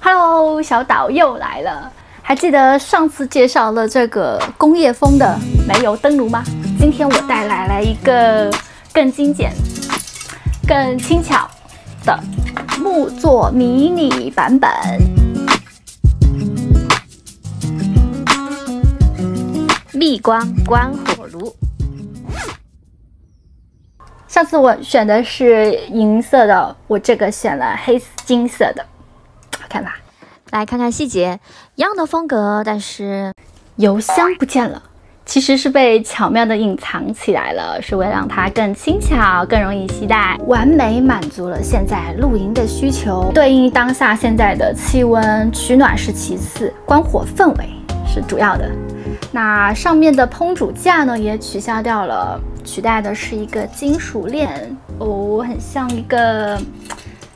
Hello， 小岛又来了。还记得上次介绍了这个工业风的煤油灯炉吗？今天我带来了一个更精简、更轻巧的木作迷你版本。蜜光关火炉。上次我选的是银色的，我这个选了黑金色的，好看吧？来看看细节，一样的风格，但是油箱不见了，其实是被巧妙的隐藏起来了，是为了让它更轻巧、更容易携带，完美满足了现在露营的需求。对应当下现在的气温，取暖是其次，关火氛围是主要的。那上面的烹煮架呢，也取消掉了，取代的是一个金属链哦，很像一个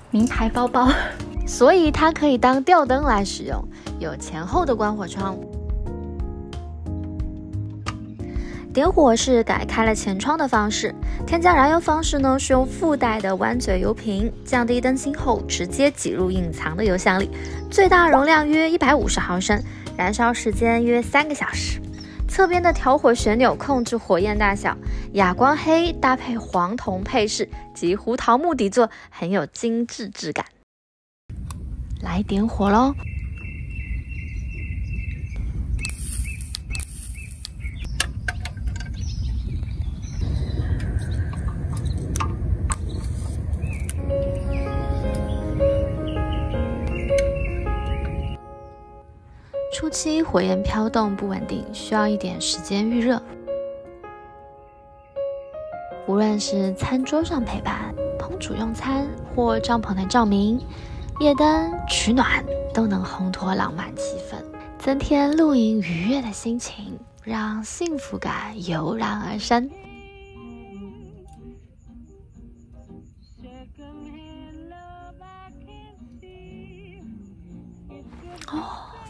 名牌包包。所以它可以当吊灯来使用，有前后的关火窗。点火是改开了前窗的方式，添加燃油方式呢是用附带的弯嘴油瓶，降低灯芯后直接挤入隐藏的油箱里，最大容量约150毫升，燃烧时间约3个小时。侧边的调火旋钮控制火焰大小，哑光黑搭配黄铜配饰及胡桃木底座，很有精致质感。来点火咯！初期火焰飘动不稳定，需要一点时间预热。无论是餐桌上陪伴、烹煮用餐或帐篷内照明，夜灯取暖都能烘托浪漫气氛，增添露营愉悦的心情，让幸福感油然而生。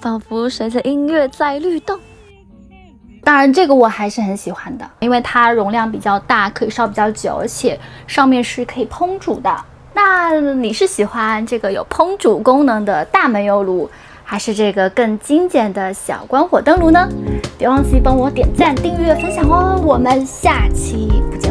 仿佛随着音乐在律动。当然这个我还是很喜欢的，因为它容量比较大，可以烧比较久，而且上面是可以烹煮的。那你是喜欢这个有烹煮功能的大煤油炉，还是这个更精简的小关火灯炉呢？别忘记帮我点赞、订阅、分享哦！我们下期不见。